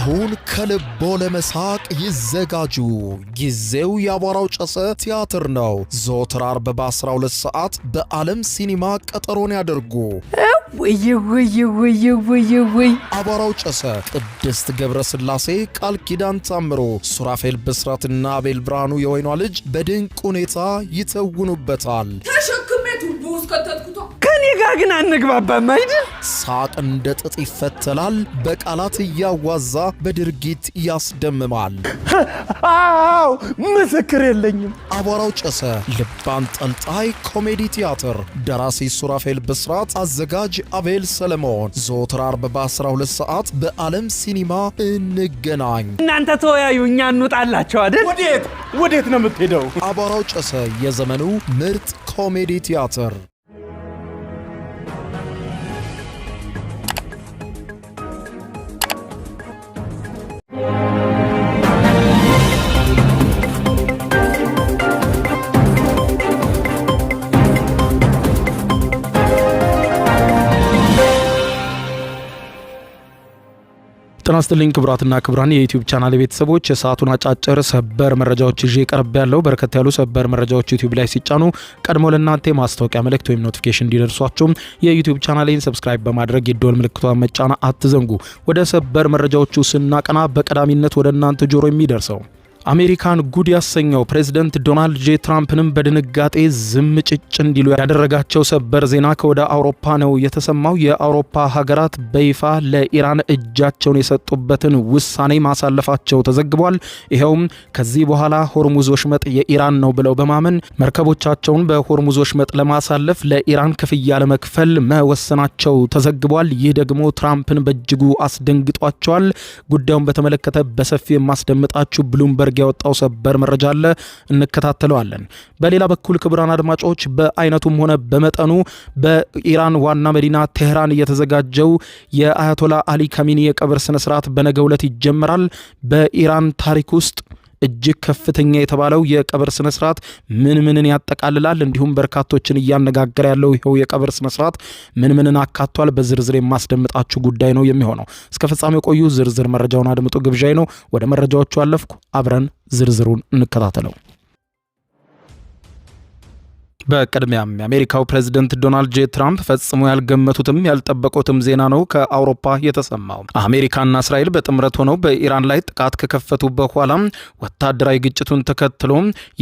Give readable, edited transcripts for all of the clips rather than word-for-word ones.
አሁን ከልቦ ለመሳቅ ይዘጋጁ። ጊዜው ያቧራው ጨሰ ቲያትር ነው። ዘወትር ዓርብ በ12 ሰዓት በዓለም ሲኒማ ቀጠሮን ያደርጉ። ወይ አቧራው ጨሰ ቅድስት ገብረስላሴ፣ ቃል ኪዳን ታምሮ፣ ሱራፌል ብስራትና አቤል ብርሃኑ የወይኗ ልጅ በድንቅ ሁኔታ ይተውኑበታል። ከኔ ጋር ግን አንግባባም አይደል? ሳቅ እንደ ጥጥ ይፈተላል። በቃላት እያዋዛ በድርጊት ያስደምማል። አው ምስክር የለኝም። አቧራው ጨሰ ልብ አንጠልጣይ ኮሜዲ ቲያትር። ደራሲ ሱራፌል ብስራት፣ አዘጋጅ አቤል ሰለሞን። ዘወትር ዓርብ በ12 ሰዓት በዓለም ሲኒማ እንገናኝ። እናንተ ተወያዩ፣ እኛ እንውጣላችሁ አይደል? ወዴት ነው የምትሄደው? አቧራው ጨሰ የዘመኑ ምርጥ ኮሜዲ ቲያትር። ጤና ይስጥልኝ ክቡራትና ክቡራን የዩቲዩብ ቻናል ቤተሰቦች፣ የሰዓቱን አጫጭር ሰበር መረጃዎች ይዤ ቀርብ ያለው። በርከት ያሉ ሰበር መረጃዎች ዩቲዩብ ላይ ሲጫኑ ቀድሞ ለእናንተ ማስታወቂያ መልእክት ወይም ኖቲፊኬሽን እንዲደርሷችሁ የዩቲዩብ ቻናሌን ሰብስክራይብ በማድረግ የደወል ምልክቷን መጫን አትዘንጉ። ወደ ሰበር መረጃዎቹ ስናቀና በቀዳሚነት ወደ እናንተ ጆሮ የሚደርሰው አሜሪካን ጉድ ያሰኘው ፕሬዝዳንት ዶናልድ ጄ ትራምፕንም በድንጋጤ ዝም ጭጭ እንዲሉ ያደረጋቸው ሰበር ዜና ከወደ አውሮፓ ነው የተሰማው። የአውሮፓ ሀገራት በይፋ ለኢራን እጃቸውን የሰጡበትን ውሳኔ ማሳለፋቸው ተዘግቧል። ይኸውም ከዚህ በኋላ ሆርሙዝ ወሽመጥ የኢራን ነው ብለው በማመን መርከቦቻቸውን በሆርሙዝ ወሽመጥ ለማሳለፍ ለኢራን ክፍያ ለመክፈል መወሰናቸው ተዘግቧል። ይህ ደግሞ ትራምፕን በእጅጉ አስደንግጧቸዋል። ጉዳዩን በተመለከተ በሰፊው የማስደምጣችሁ ብሉምበርግ ያወጣው ሰበር መረጃ አለ፣ እንከታተለዋለን። በሌላ በኩል ክቡራን አድማጮች በአይነቱም ሆነ በመጠኑ በኢራን ዋና መዲና ቴህራን እየተዘጋጀው የአያቶላ አሊ ካሚኒ የቀብር ስነ ስርዓት በነገው ዕለት ይጀምራል። በኢራን ታሪክ ውስጥ እጅግ ከፍተኛ የተባለው የቀብር ስነ ስርዓት ምንን ያጠቃልላል? እንዲሁም በርካቶችን እያነጋገረ ያለው ይሄው የቀብር ስነ ስርዓት ምንን አካቷል? በዝርዝር የማስደምጣችሁ ጉዳይ ነው የሚሆነው። እስከ ፍጻሜው ቆዩ። ዝርዝር መረጃውን አድምጡ ግብዣይ ነው። ወደ መረጃዎቹ አለፍኩ። አብረን ዝርዝሩን እንከታተለው። በቀድሚያም የአሜሪካው ፕሬዝዳንት ዶናልድ ጄ ትራምፕ ፈጽሞ ያልገመቱትም ያልጠበቁትም ዜና ነው ከአውሮፓ የተሰማው። አሜሪካና እስራኤል በጥምረት ሆነው በኢራን ላይ ጥቃት ከከፈቱ በኋላ ወታደራዊ ግጭቱን ተከትሎ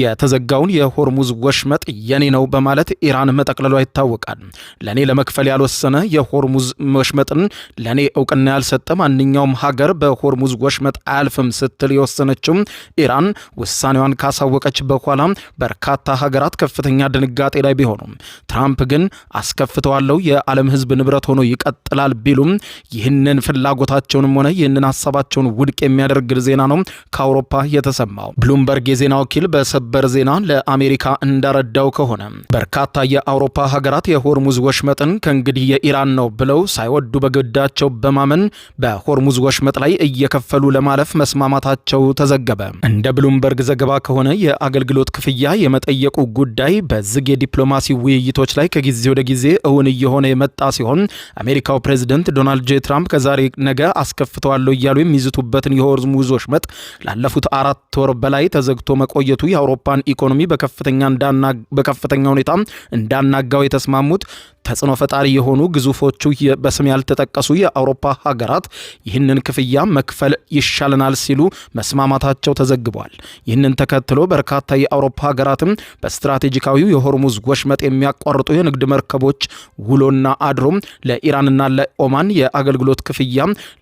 የተዘጋውን የሆርሙዝ ወሽመጥ የኔ ነው በማለት ኢራን መጠቅለሏ ይታወቃል። ለኔ ለመክፈል ያልወሰነ የሆርሙዝ ወሽመጥን ለኔ እውቅና ያልሰጠ ማንኛውም ሀገር በሆርሙዝ ወሽመጥ አያልፍም ስትል የወሰነችው ኢራን ውሳኔዋን ካሳወቀች በኋላ በርካታ ሀገራት ከፍተኛ ድንጋጤ ላይ ቢሆኑም ትራምፕ ግን አስከፍተዋለው የዓለም ሕዝብ ንብረት ሆኖ ይቀጥላል ቢሉም ይህንን ፍላጎታቸውንም ሆነ ይህንን ሐሳባቸውን ውድቅ የሚያደርግ ዜና ነው ከአውሮፓ የተሰማው። ብሉምበርግ የዜና ወኪል በሰበር ዜና ለአሜሪካ እንዳረዳው ከሆነ በርካታ የአውሮፓ ሀገራት የሆርሙዝ ወሽመጥን ከእንግዲህ የኢራን ነው ብለው ሳይወዱ በግዳቸው በማመን በሆርሙዝ ወሽመጥ ላይ እየከፈሉ ለማለፍ መስማማታቸው ተዘገበ። እንደ ብሉምበርግ ዘገባ ከሆነ የአገልግሎት ክፍያ የመጠየቁ ጉዳይ በዝግ የዲፕሎማሲ ውይይቶች ላይ ከጊዜ ወደ ጊዜ እውን እየሆነ የመጣ ሲሆን አሜሪካው ፕሬዝዳንት ዶናልድ ጄ ትራምፕ ከዛሬ ነገ አስከፍተዋለሁ እያሉ የሚዝቱበትን የሆርሙዝ ወሽመጥ ላለፉት 4 ወር በላይ ተዘግቶ መቆየቱ የአውሮፓን ኢኮኖሚ በከፍተኛ ሁኔታ እንዳናጋው የተስማሙት ተጽዕኖ ፈጣሪ የሆኑ ግዙፎቹ በስም ያልተጠቀሱ የአውሮፓ ሀገራት ይህንን ክፍያ መክፈል ይሻለናል ሲሉ መስማማታቸው ተዘግቧል። ይህንን ተከትሎ በርካታ የአውሮፓ ሀገራትም በስትራቴጂካዊው የሆርሙዝ ወሽመጥ የሚያቋርጡ የንግድ መርከቦች ውሎና አድሮም ለኢራንና ለኦማን የአገልግሎት ክፍያ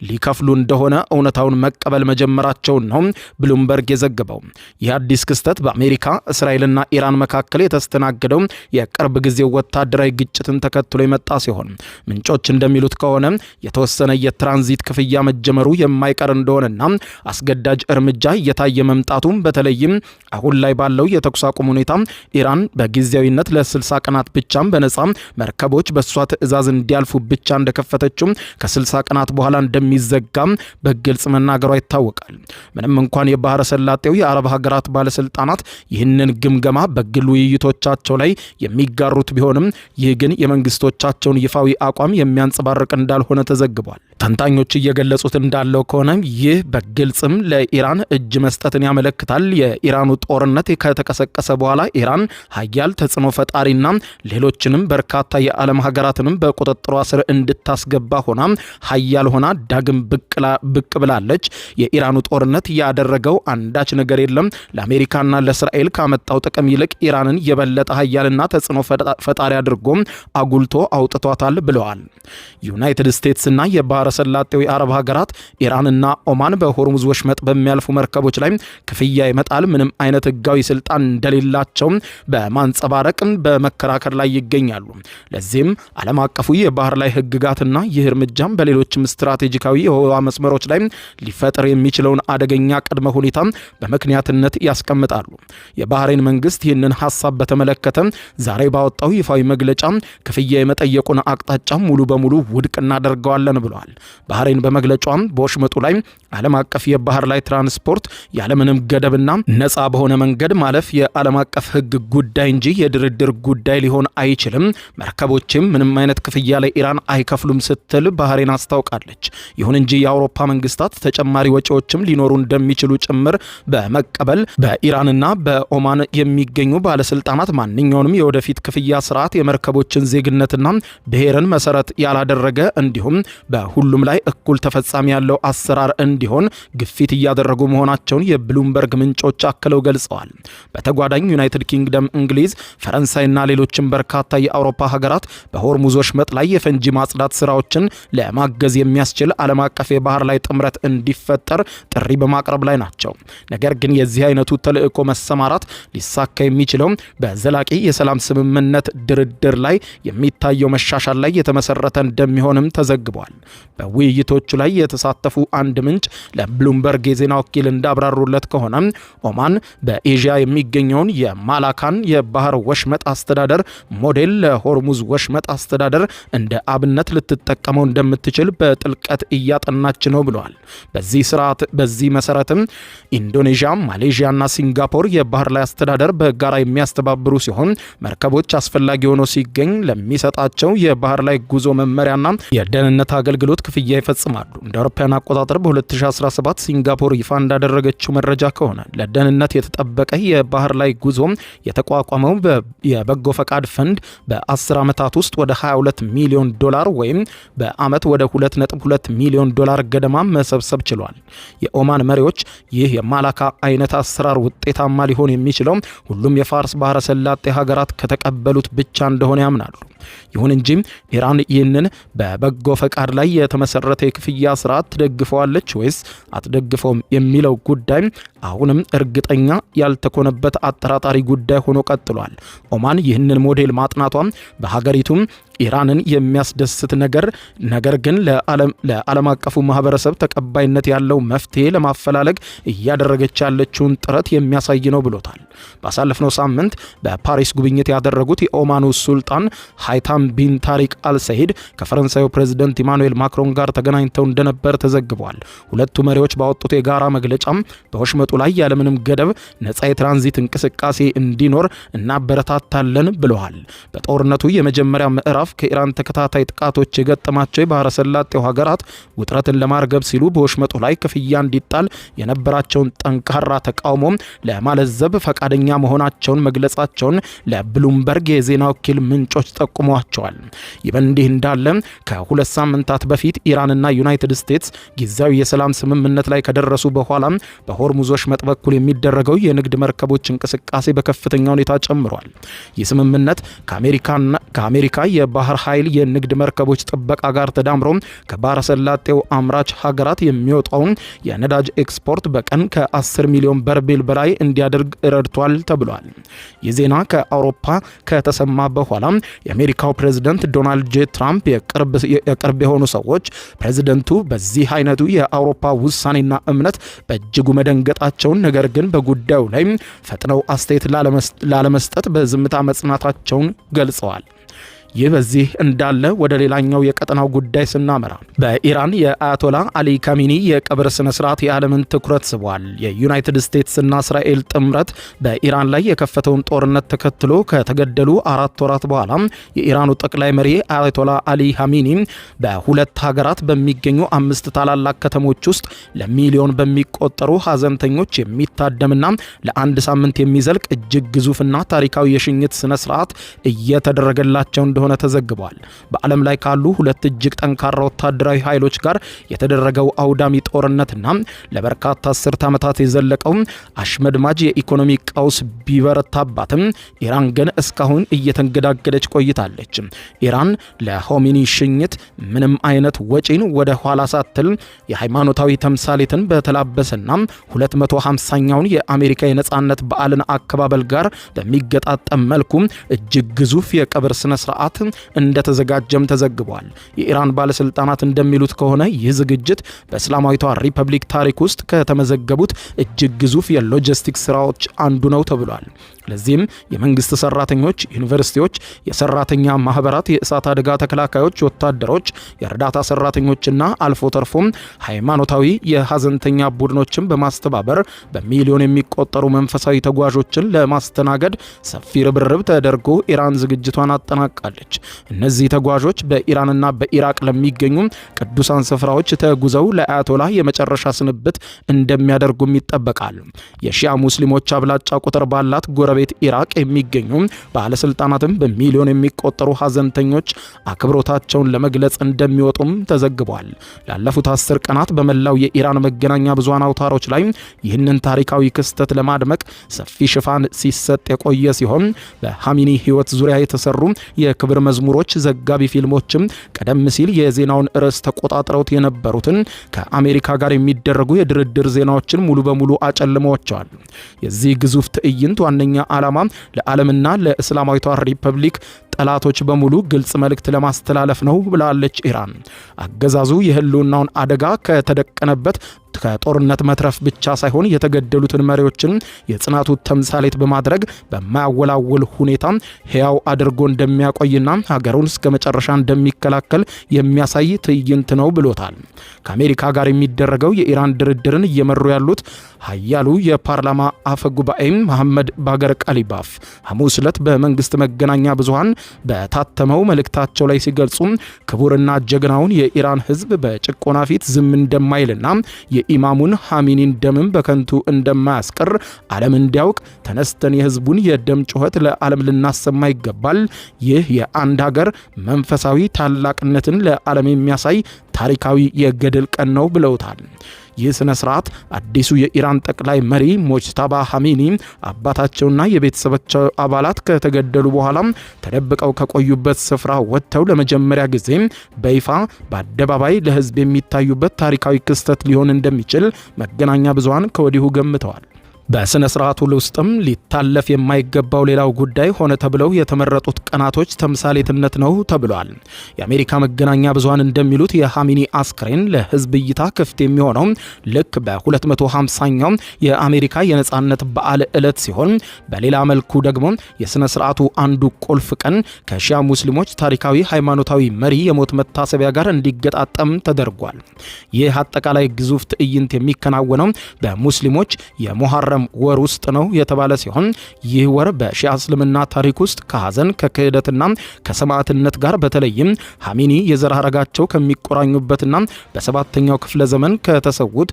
ሊከፍሉ እንደሆነ እውነታውን መቀበል መጀመራቸውን ነው ብሉምበርግ የዘገበው። ይህ አዲስ ክስተት በአሜሪካ እስራኤልና ኢራን መካከል የተስተናገደው የቅርብ ጊዜው ወታደራዊ ግጭትን ተከትሎ የመጣ ሲሆን ምንጮች እንደሚሉት ከሆነ የተወሰነ የትራንዚት ክፍያ መጀመሩ የማይቀር እንደሆነና አስገዳጅ እርምጃ እየታየ መምጣቱም በተለይም አሁን ላይ ባለው የተኩስ አቁም ሁኔታ ኢራን በጊዜያዊነት ለ60 ቀናት ብቻም በነጻ መርከቦች በሷ ትዕዛዝ እንዲያልፉ ብቻ እንደከፈተችው ከ60 ቀናት በኋላ እንደሚዘጋ በግልጽ መናገሯ ይታወቃል። ምንም እንኳን የባህረ ሰላጤው የአረብ ሀገራት ባለስልጣናት ይህንን ግምገማ በግል ውይይቶቻቸው ላይ የሚጋሩት ቢሆንም ይህ ግን የመንግስቶቻቸውን ይፋዊ አቋም የሚያንጸባርቅ እንዳልሆነ ተዘግቧል። ተንታኞች እየገለጹት እንዳለው ከሆነ ይህ በግልጽም ለኢራን እጅ መስጠትን ያመለክታል። የኢራኑ ጦርነት ከተቀሰቀሰ በኋላ ኢራን ሀያል ተጽዕኖ ፈጣሪና ሌሎችንም በርካታ የዓለም ሀገራትንም በቁጥጥሯ ስር እንድታስገባ ሆና ሀያል ሆና ዳግም ብቅ ብላለች። የኢራኑ ጦርነት ያደረገው አንዳች ነገር የለም። ለአሜሪካና ለእስራኤል ካመጣው ጥቅም ይልቅ ኢራንን የበለጠ ሀያልና ተጽዕኖ ፈጣሪ አድርጎ አጉልቶ አውጥቷታል ብለዋል። ዩናይትድ ስቴትስና የባህረ ሰላጤው የአረብ ሀገራት ኢራንና ኦማን በሆርሙዝ ወሽመጥ በሚያልፉ መርከቦች ላይ ክፍያ ይመጣል ምንም አይነት ህጋዊ ስልጣን እንደሌላቸው በማንጸባረቅ በመከራከር ላይ ይገኛሉ። ለዚህም ዓለም አቀፉ የባህር ላይ ህግጋትና ይህ እርምጃም በሌሎችም ስትራቴጂካዊ የውሃ መስመሮች ላይ ሊፈጠር የሚችለውን አደገኛ ቅድመ ሁኔታ በምክንያትነት ያስቀምጣሉ። የባህሬን መንግስት ይህንን ሐሳብ በተመለከተ ዛሬ ባወጣው ይፋዊ መግለጫ ክፍያ የመጠየቁን አቅጣጫ ሙሉ በሙሉ ውድቅ እናደርገዋለን ብሏል። ባህሬን በመግለጫው በወሽመጡ ላይ ዓለም አቀፍ የባህር ላይ ትራንስፖርት ያለምንም ገደብና ነፃ በሆነ መንገድ ማለፍ የዓለም አቀፍ ህግ ጉዳይ እንጂ የድርድር ጉዳይ ሊሆን አይችልም። መርከቦችም ምንም አይነት ክፍያ ለኢራን አይከፍሉም ስትል ባህሬን አስታውቃለች። ይሁን እንጂ የአውሮፓ መንግስታት ተጨማሪ ወጪዎችም ሊኖሩ እንደሚችሉ ጭምር በመቀበል በኢራንና በኦማን የሚገኙ ባለስልጣናት ማንኛውንም የወደፊት ክፍያ ስርዓት የመርከቦችን ዜግነትና ብሔርን መሰረት ያላደረገ እንዲሁም በሁሉም ላይ እኩል ተፈጻሚ ያለው አሰራር እንዲሆን ግፊት እያደረጉ መሆናቸውን የብሉምበርግ ምንጮች አክለው ገልጸዋል። በተጓዳኝ ዩናይትድ ኪንግደም፣ እንግሊዝ፣ ፈረንሳይና ሌሎችም በርካታ የአውሮፓ ሀገራት በሆርሙዝ ወሽመጥ ላይ የፈንጂ ማጽዳት ስራዎችን ለማገዝ የሚያስችል ዓለም አቀፍ የባህር ላይ ጥምረት እንዲፈጠር ጥሪ በማቅረብ ላይ ናቸው። ነገር ግን የዚህ አይነቱ ተልዕኮ መሰማራት ሊሳካ የሚችለው በዘላቂ የሰላም ስምምነት ድርድር ላይ የሚታየው መሻሻል ላይ የተመሰረተ እንደሚሆንም ተዘግቧል። በውይይቶቹ ላይ የተሳተፉ አንድ ምንጭ ለብሉምበርግ የዜና ወኪል እንዳብራሩለት ከሆነ ኦማን በኤዥያ የሚገኘውን የማላካን የባህር ወሽመጥ አስተዳደር ሞዴል ለሆርሙዝ ወሽመጥ አስተዳደር እንደ አብነት ልትጠቀመው እንደምትችል በጥልቀት እያጠናች ነው ብለዋል። በዚህ መሰረትም ኢንዶኔዥያ፣ ማሌዥያና ሲንጋፖር የባህር ላይ አስተዳደር በጋራ የሚያስተባብሩ ሲሆን መርከቦች አስፈላጊ ሆኖ ሲገኝ ለሚሰጣቸው የባህር ላይ ጉዞ መመሪያና የደህንነት አገልግሎት ክፍያ ይፈጽማሉ። እንደ አውሮፓውያን አቆጣጠር በ2017 ሲንጋፖር ይፋ እንዳደረገችው መረጃ ከሆነ ለደህንነት የተጠበቀ የባህር ላይ ጉዞ የተቋቋመው የበጎ ፈቃድ ፈንድ በ10 ዓመታት ውስጥ ወደ 22 ሚሊዮን ዶላር ወይም በአመት ወደ 2.2 ሚሊዮን ዶላር ገደማ መሰብሰብ ችሏል። የኦማን መሪዎች ይህ የማላካ አይነት አሰራር ውጤታማ ሊሆን የሚችለው ሁሉም የፋርስ ባህረ ሰላጤ ሀገራት ከተቀበሉት ብቻ እንደሆነ ያምናሉ። ይሁን እንጂ ኢራን ይህንን በበጎ ፈቃድ ላይ የተመሰረተ የክፍያ ስርዓት ትደግፈዋለች ወይስ አትደግፈውም የሚለው ጉዳይ አሁንም እርግጠኛ ያልተኮነበት አጠራጣሪ ጉዳይ ሆኖ ቀጥሏል። ኦማን ይህንን ሞዴል ማጥናቷም በሀገሪቱም ኢራንን የሚያስደስት ነገር ግን ለዓለም አቀፉ ማህበረሰብ ተቀባይነት ያለው መፍትሄ ለማፈላለግ እያደረገች ያለችውን ጥረት የሚያሳይ ነው ብሎታል። ባሳለፍነው ሳምንት በፓሪስ ጉብኝት ያደረጉት የኦማኑ ሱልጣን ሃይታም ቢን ታሪክ አልሰይድ ከፈረንሳዩ ፕሬዝዳንት ኢማኑኤል ማክሮን ጋር ተገናኝተው እንደነበር ተዘግቧል። ሁለቱ መሪዎች ባወጡት የጋራ መግለጫም በወሽመጡ ላይ ያለምንም ገደብ ነጻ የትራንዚት እንቅስቃሴ እንዲኖር እናበረታታለን ብለዋል። በጦርነቱ የመጀመሪያ ምዕራፍ ከኢራን ተከታታይ ጥቃቶች የገጠማቸው የባህረ ሰላጤው ሀገራት ውጥረትን ለማርገብ ሲሉ በወሽመጡ ላይ ክፍያ እንዲጣል የነበራቸውን ጠንካራ ተቃውሞ ለማለዘብ ፈቃደኛ መሆናቸውን መግለጻቸውን ለብሉምበርግ የዜና ወኪል ምንጮች ጠቁመዋቸዋል። ይህ በእንዲህ እንዳለ ከ2 ሳምንታት በፊት ኢራንና ዩናይትድ ስቴትስ ጊዜያዊ የሰላም ስምምነት ላይ ከደረሱ በኋላ በሆርሙዝ ወሽመጥ በኩል የሚደረገው የንግድ መርከቦች እንቅስቃሴ በከፍተኛ ሁኔታ ጨምሯል። ይህ ስምምነት ከአሜሪካ የባህር ኃይል የንግድ መርከቦች ጥበቃ ጋር ተዳምሮ ከባህረ ሰላጤው አምራች ሀገራት የሚወጣውን የነዳጅ ኤክስፖርት በቀን ከ10 ሚሊዮን በርሜል በላይ እንዲያደርግ ረድቷል ተብሏል። ይህ ዜና ከአውሮፓ ከተሰማ በኋላ የአሜሪካው ፕሬዝዳንት ዶናልድ ጄ ትራምፕ የቅርብ የሆኑ ሰዎች ፕሬዝዳንቱ በዚህ አይነቱ የአውሮፓ ውሳኔና እምነት በእጅጉ መደንገጣቸውን፣ ነገር ግን በጉዳዩ ላይ ፈጥነው አስተያየት ላለመስጠት በዝምታ መጽናታቸውን ገልጸዋል። ይህ በዚህ እንዳለ ወደ ሌላኛው የቀጠናው ጉዳይ ስናመራ በኢራን የአያቶላ አሊ ካሚኒ የቀብር ስነ ስርዓት የዓለምን ትኩረት ስቧል። የዩናይትድ ስቴትስና እስራኤል ጥምረት በኢራን ላይ የከፈተውን ጦርነት ተከትሎ ከተገደሉ 4 ወራት በኋላ የኢራኑ ጠቅላይ መሪ አያቶላ አሊ ካሚኒ በሁለት ሀገራት በሚገኙ 5 ታላላቅ ከተሞች ውስጥ ለሚሊዮን በሚቆጠሩ ሀዘንተኞች የሚታደምና ለአንድ ሳምንት የሚዘልቅ እጅግ ግዙፍና ታሪካዊ የሽኝት ስነ ስርዓት እየተደረገላቸው እንደሆነ ተዘግቧል። በዓለም ላይ ካሉ ሁለት እጅግ ጠንካራ ወታደራዊ ኃይሎች ጋር የተደረገው አውዳሚ ጦርነትና ለበርካታ አስርት ዓመታት የዘለቀው አሽመድማጅ የኢኮኖሚ ቀውስ ቢበረታባትም ኢራን ግን እስካሁን እየተንገዳገደች ቆይታለች። ኢራን ለሆሚኒ ሽኝት ምንም አይነት ወጪን ወደ ኋላ ሳትል የሃይማኖታዊ ተምሳሌትን በተላበሰና 250ኛውን የአሜሪካ የነጻነት በዓልን አከባበል ጋር በሚገጣጠም መልኩ እጅግ ግዙፍ የቀብር ስነ ስርዓት እንደተዘጋጀም ተዘግቧል። የኢራን ባለስልጣናት እንደሚሉት ከሆነ ይህ ዝግጅት በእስላማዊቷ ሪፐብሊክ ታሪክ ውስጥ ከተመዘገቡት እጅግ ግዙፍ የሎጂስቲክስ ስራዎች አንዱ ነው ተብሏል። ለዚህም የመንግስት ሰራተኞች፣ ዩኒቨርሲቲዎች፣ የሰራተኛ ማህበራት፣ የእሳት አደጋ ተከላካዮች፣ ወታደሮች፣ የእርዳታ ሰራተኞችና አልፎ ተርፎም ሃይማኖታዊ የሀዘንተኛ ቡድኖችን በማስተባበር በሚሊዮን የሚቆጠሩ መንፈሳዊ ተጓዦችን ለማስተናገድ ሰፊ ርብርብ ተደርጎ ኢራን ዝግጅቷን አጠናቃለች። እነዚህ ተጓዦች በኢራንና በኢራቅ ለሚገኙ ቅዱሳን ስፍራዎች ተጉዘው ለአያቶላ የመጨረሻ ስንብት እንደሚያደርጉም ይጠበቃል። የሺያ ሙስሊሞች አብላጫ ቁጥር ባላት ጎረቤት ኢራቅ የሚገኙ ባለስልጣናትም በሚሊዮን የሚቆጠሩ ሀዘንተኞች አክብሮታቸውን ለመግለጽ እንደሚወጡም ተዘግቧል። ላለፉት 10 ቀናት በመላው የኢራን መገናኛ ብዙሃን አውታሮች ላይ ይህንን ታሪካዊ ክስተት ለማድመቅ ሰፊ ሽፋን ሲሰጥ የቆየ ሲሆን በሃሚኒ ህይወት ዙሪያ የተሰሩ የክብር መዝሙሮች፣ ዘጋቢ ፊልሞችም ቀደም ሲል የዜናውን ርዕስ ተቆጣጥረውት የነበሩትን ከአሜሪካ ጋር የሚደረጉ የድርድር ዜናዎችን ሙሉ በሙሉ አጨልመዋቸዋል። የዚህ ግዙፍ ትዕይንት ዋነኛ ዓላማ ለዓለምና ለእስላማዊቷ ሪፐብሊክ ጠላቶች በሙሉ ግልጽ መልእክት ለማስተላለፍ ነው ብላለች ኢራን። አገዛዙ የህልውናውን አደጋ ከተደቀነበት ከጦርነት መትረፍ ብቻ ሳይሆን የተገደሉትን መሪዎችን የጽናቱ ተምሳሌት በማድረግ በማያወላውል ሁኔታ ሕያው አድርጎ እንደሚያቆይና ሀገሩን እስከ መጨረሻ እንደሚከላከል የሚያሳይ ትዕይንት ነው ብሎታል። ከአሜሪካ ጋር የሚደረገው የኢራን ድርድርን እየመሩ ያሉት ሀያሉ የፓርላማ አፈ ጉባኤ መሐመድ ባገር ቃሊባፍ ሐሙስ ዕለት በመንግስት መገናኛ ብዙሃን በታተመው መልእክታቸው ላይ ሲገልጹ ክቡርና ጀግናውን የኢራን ህዝብ በጭቆና ፊት ዝም እንደማይልና የኢማሙን ሐሚኒን ደምም በከንቱ እንደማያስቀር ዓለም እንዲያውቅ ተነስተን የህዝቡን የደም ጩኸት ለዓለም ልናሰማ ይገባል። ይህ የአንድ ሀገር መንፈሳዊ ታላቅነትን ለዓለም የሚያሳይ ታሪካዊ የገድል ቀን ነው ብለውታል። ይህ ስነ ስርዓት አዲሱ የኢራን ጠቅላይ መሪ ሞጅታባ ሐሚኒ አባታቸውና የቤተሰባቸው አባላት ከተገደሉ በኋላ ተደብቀው ከቆዩበት ስፍራ ወጥተው ለመጀመሪያ ጊዜ በይፋ በአደባባይ ለህዝብ የሚታዩበት ታሪካዊ ክስተት ሊሆን እንደሚችል መገናኛ ብዙሃን ከወዲሁ ገምተዋል። በስነ ስርዓቱ ውስጥም ሊታለፍ የማይገባው ሌላው ጉዳይ ሆነ ተብለው የተመረጡት ቀናቶች ተምሳሌትነት ነው ተብሏል። የአሜሪካ መገናኛ ብዙሃን እንደሚሉት የሐሚኒ አስክሬን ለህዝብ እይታ ክፍት የሚሆነው ልክ በ250ኛው የአሜሪካ የነጻነት በዓል ዕለት ሲሆን፣ በሌላ መልኩ ደግሞ የስነ ስርዓቱ አንዱ ቁልፍ ቀን ከሺያ ሙስሊሞች ታሪካዊ ሃይማኖታዊ መሪ የሞት መታሰቢያ ጋር እንዲገጣጠም ተደርጓል። ይህ አጠቃላይ ግዙፍ ትዕይንት የሚከናወነው በሙስሊሞች የሙሐረም ወር ውስጥ ነው የተባለ ሲሆን ይህ ወር በሺዓ እስልምና ታሪክ ውስጥ ከሐዘን ከክህደትና ከሰማዕትነት ጋር በተለይም ሐሚኒ የዘር ሐረጋቸው ከሚቆራኙበትና በሰባተኛው ክፍለ ዘመን ከተሰዉት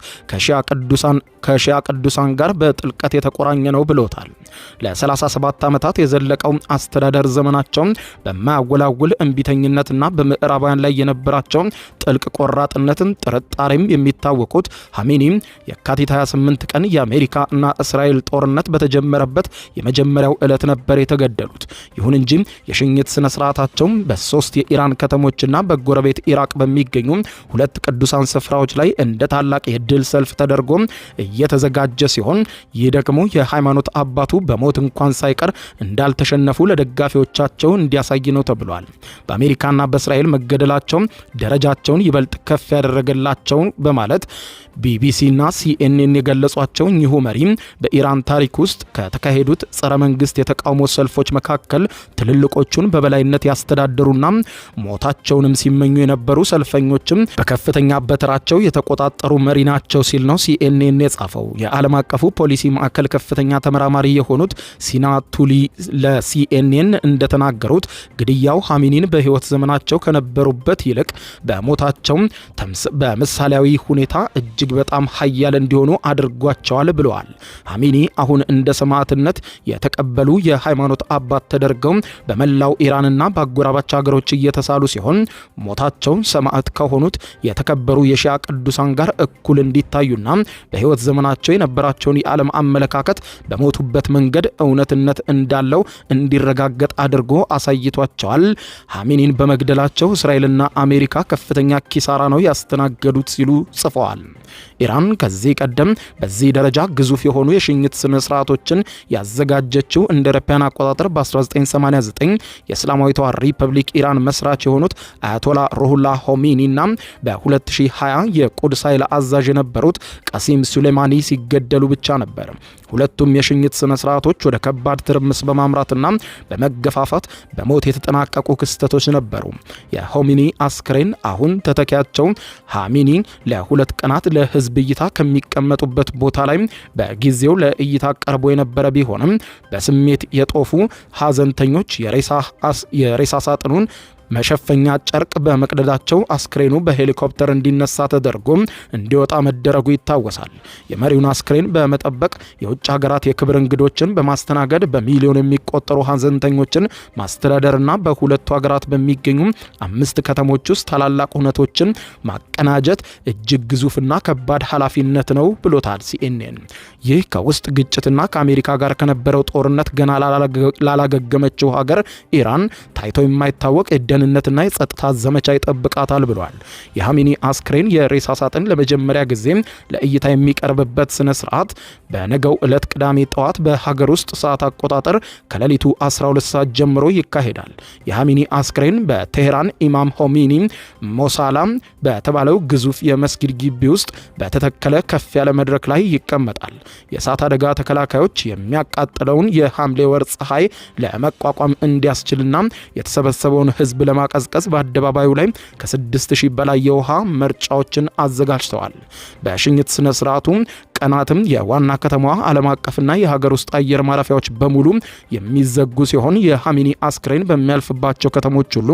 ከሺዓ ቅዱሳን ጋር በጥልቀት የተቆራኘ ነው ብሎታል። ለ37 ዓመታት የዘለቀው አስተዳደር ዘመናቸው በማያወላውል እንቢተኝነትና በምዕራባውያን ላይ የነበራቸው ጥልቅ ቆራጥነትን ጥርጣሬም የሚታወቁት ሐሚኒ የካቲት 28 ቀን የአሜሪካ እና እስራኤል ጦርነት በተጀመረበት የመጀመሪያው ዕለት ነበር የተገደሉት። ይሁን እንጂ የሽኝት ስነ ስርዓታቸው በ3 የኢራን ከተሞችና በጎረቤት ኢራቅ በሚገኙ 2 ቅዱሳን ስፍራዎች ላይ እንደ ታላቅ የድል ሰልፍ ተደርጎ እየተዘጋጀ ሲሆን ይህ ደግሞ የሃይማኖት አባቱ በሞት እንኳን ሳይቀር እንዳልተሸነፉ ለደጋፊዎቻቸው እንዲያሳይ ነው ተብሏል። በአሜሪካና በእስራኤል መገደላቸው ደረጃቸው ሚናቸውን ይበልጥ ከፍ ያደረገላቸው በማለት ቢቢሲና ሲኤንኤን የገለጿቸው እኚሁ መሪ በኢራን ታሪክ ውስጥ ከተካሄዱት ጸረ መንግስት የተቃውሞ ሰልፎች መካከል ትልልቆቹን በበላይነት ያስተዳደሩና ሞታቸውንም ሲመኙ የነበሩ ሰልፈኞችም በከፍተኛ በትራቸው የተቆጣጠሩ መሪ ናቸው ሲል ነው ሲኤንኤን የጻፈው። የዓለም አቀፉ ፖሊሲ ማዕከል ከፍተኛ ተመራማሪ የሆኑት ሲናቱሊ ለሲኤንኤን እንደተናገሩት ግድያው ኻሜኒን በህይወት ዘመናቸው ከነበሩበት ይልቅ በሞታቸው በምሳሌያዊ ሁኔታ እጅግ በጣም ኃያል እንዲሆኑ አድርጓቸዋል ብለዋል። ኻሜኒ አሁን እንደ ሰማዕትነት የተቀበሉ የሃይማኖት አባት ተደርገው በመላው ኢራንና በአጎራባች ሀገሮች እየተሳሉ ሲሆን ሞታቸው ሰማዕት ከሆኑት የተከበሩ የሺዓ ቅዱሳን ጋር እኩል እንዲታዩና በህይወት ዘመናቸው የነበራቸውን የዓለም አመለካከት በሞቱበት መንገድ እውነትነት እንዳለው እንዲረጋገጥ አድርጎ አሳይቷቸዋል። ኻሜኒን በመግደላቸው እስራኤልና አሜሪካ ከፍተኛ ኪሳራ ነው ያስተናገዱት ሲሉ ጽፈዋል። ኢራን ከዚህ ቀደም በዚህ ደረጃ ግዙፍ የሆኑ የሽኝት ስነ ስርዓቶችን ያዘጋጀችው እንደ አውሮፓውያን አቆጣጠር በ1989 የእስላማዊቷ ሪፐብሊክ ኢራን መስራች የሆኑት አያቶላ ሩሁላ ሆሜኒና በ2020 የቁድስ ኃይል አዛዥ የነበሩት ቃሲም ሱሌማኒ ሲገደሉ ብቻ ነበር። ሁለቱም የሽኝት ስነ ስርዓቶች ወደ ከባድ ትርምስ በማምራትና በመገፋፋት በሞት የተጠናቀቁ ክስተቶች ነበሩ። የሆሜኒ አስክሬን አሁን ተተኪያቸው ኻሜኒ ለሁለት ቀናት ለህዝብ እይታ ከሚቀመጡበት ቦታ ላይ በጊዜው ለእይታ ቀርቦ የነበረ ቢሆንም በስሜት የጦፉ ሀዘንተኞች የሬሳ ሳጥኑን መሸፈኛ ጨርቅ በመቅደዳቸው አስክሬኑ በሄሊኮፕተር እንዲነሳ ተደርጎ እንዲወጣ መደረጉ ይታወሳል። የመሪውን አስክሬን በመጠበቅ የውጭ ሀገራት የክብር እንግዶችን በማስተናገድ በሚሊዮን የሚቆጠሩ ሀዘንተኞችን ማስተዳደርና በሁለቱ ሀገራት በሚገኙ 5 ከተሞች ውስጥ ታላላቅ ሁነቶችን ማቀናጀት እጅግ ግዙፍና ከባድ ኃላፊነት ነው ብሎታል ሲኤንኤን። ይህ ከውስጥ ግጭትና ከአሜሪካ ጋር ከነበረው ጦርነት ገና ላላገገመችው ሀገር ኢራን ታይቶ የማይታወቅ ደህንነትና የጸጥታ ዘመቻ ይጠብቃታል ብሏል። የኻሜኒ አስክሬን የሬሳ ሳጥን ለመጀመሪያ ጊዜ ለእይታ የሚቀርብበት ስነ ስርዓት በነገው ዕለት ቅዳሜ ጠዋት በሀገር ውስጥ ሰዓት አቆጣጠር ከሌሊቱ 12 ሰዓት ጀምሮ ይካሄዳል። የኻሜኒ አስክሬን በቴህራን ኢማም ሆሜኒ ሞሳላ በተባለው ግዙፍ የመስጊድ ግቢ ውስጥ በተተከለ ከፍ ያለ መድረክ ላይ ይቀመጣል። የእሳት አደጋ ተከላካዮች የሚያቃጥለውን የሐምሌ ወር ፀሐይ ለመቋቋም እንዲያስችልና የተሰበሰበውን ህዝብ ለማቀዝቀዝ በአደባባዩ ላይ ከ6000 በላይ የውሃ መርጫዎችን አዘጋጅተዋል። በሽኝት ስነ ስርዓቱ ቀናትም የዋና ከተማዋ ዓለም አቀፍና የሀገር ውስጥ አየር ማረፊያዎች በሙሉ የሚዘጉ ሲሆን የኻሜኒ አስክሬን በሚያልፍባቸው ከተሞች ሁሉ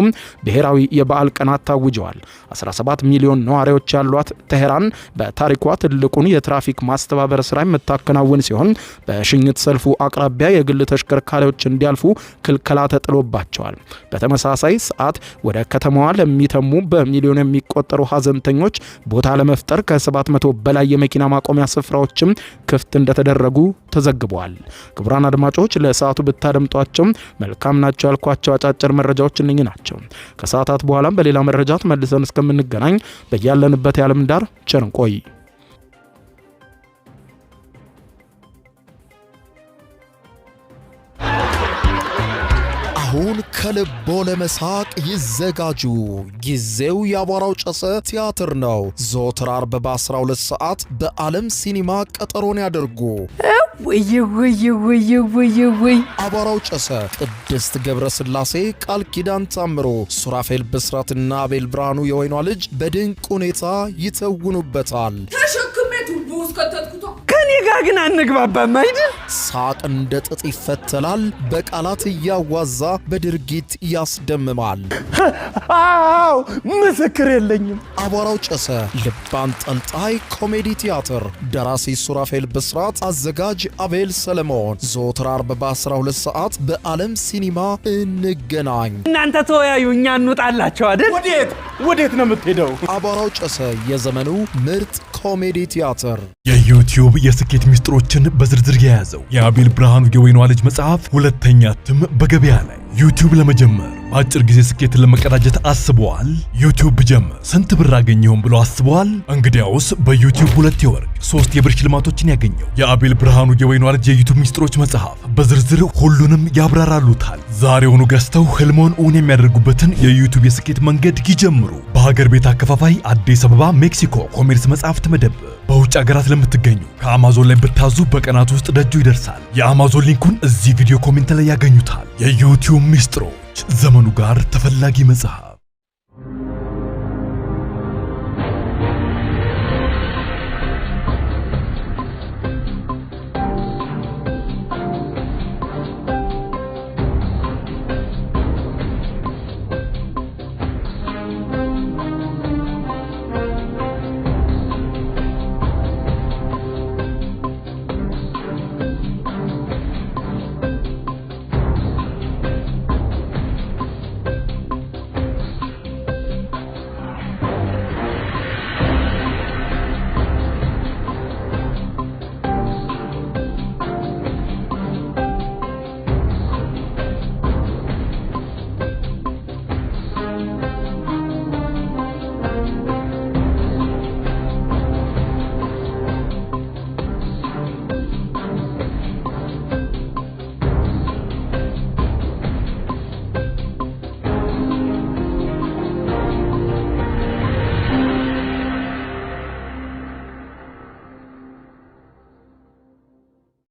ብሔራዊ የበዓል ቀናት ታውጀዋል። 17 ሚሊዮን ነዋሪዎች ያሏት ቴህራን በታሪኳ ትልቁን የትራፊክ ማስተባበር ስራ የምታከናውን ሲሆን በሽኝት ሰልፉ አቅራቢያ የግል ተሽከርካሪዎች እንዲያልፉ ክልከላ ተጥሎባቸዋል። በተመሳሳይ ሰዓት ወደ ከተማዋ ለሚተሙ በሚሊዮን የሚቆጠሩ ሀዘንተኞች ቦታ ለመፍጠር ከ700 በላይ የመኪና ማቆሚያ ስፍራዎችም ክፍት እንደተደረጉ ተዘግቧል። ክቡራን አድማጮች ለሰዓቱ ብታደምጧቸው መልካም ናቸው ያልኳቸው አጫጭር መረጃዎች እነኚህ ናቸው። ከሰዓታት በኋላም በሌላ መረጃ ተመልሰን እስከምንገናኝ በያለንበት የዓለም ዳር ቸር እንቆይ። አሁን ከልቦ ለመሳቅ ይዘጋጁ። ጊዜው የአቧራው ጨሰ ቲያትር ነው። ዘወትር ዓርብ በ12 ሰዓት በዓለም ሲኒማ ቀጠሮን ያደርጉ። ወይ አቧራው ጨሰ ቅድስት ገብረስላሴ፣ ቃል ኪዳን ታምሮ፣ ሱራፌል ብስራትና አቤል ብርሃኑ የወይኗ ልጅ በድንቅ ሁኔታ ይተውኑበታል። ተሸክሜ ቱቦ ውስጥ ከተትኩት። ከኔ ጋር ግን አንግባባም አይደል? ሳቅ እንደ ጥጥ ይፈተላል፣ በቃላት እያዋዛ በድርጊት ያስደምማል። አዎ ምስክር የለኝም። አቧራው ጨሰ ልብ አንጠልጣይ ኮሜዲ ቲያትር፣ ደራሲ ሱራፌል ብስራት፣ አዘጋጅ አቤል ሰለሞን። ዘወትር ዓርብ በ12 ሰዓት በዓለም ሲኒማ እንገናኝ። እናንተ ተወያዩ፣ እኛ እንውጣላቸው አይደል? ወዴት ነው የምትሄደው? አቧራው ጨሰ የዘመኑ ምርጥ ኮሜዲ ቲያትር። የዩቲዩብ የስኬት ሚስጥሮችን በዝርዝር የያዘው የተባለው የአቤል ብርሃኑ የወይኗ ልጅ መጽሐፍ ሁለተኛ እትም በገበያ ላይ። ዩቲዩብ ለመጀመር በአጭር ጊዜ ስኬትን ለመቀዳጀት አስበዋል? ዩቲዩብ ብጀምር ስንት ብር አገኘሁም ብሎ አስበዋል? እንግዲያውስ በዩቲዩብ 2 የወርቅ 3 የብር ሽልማቶችን ያገኘው የአቤል ብርሃኑ የወይኗ ልጅ የዩቲዩብ ሚስጥሮች መጽሐፍ በዝርዝር ሁሉንም ያብራራሉታል። ዛሬውኑ ገዝተው ህልሞን እውን የሚያደርጉበትን የዩቲዩብ የስኬት መንገድ ይጀምሩ። በሀገር ቤት አከፋፋይ አዲስ አበባ ሜክሲኮ ኮሜርስ መጽሐፍት መደብር። በውጭ ሀገራት ለምትገኙ ከአማዞን ላይ ብታዙ በቀናት ውስጥ ደጁ ይደርሳል። የአማዞን ሊንኩን እዚህ ቪዲዮ ኮሜንት ላይ ያገኙታል። የዩቲዩብ ሚስጥሮች፣ ዘመኑ ጋር ተፈላጊ መጽሐፍ።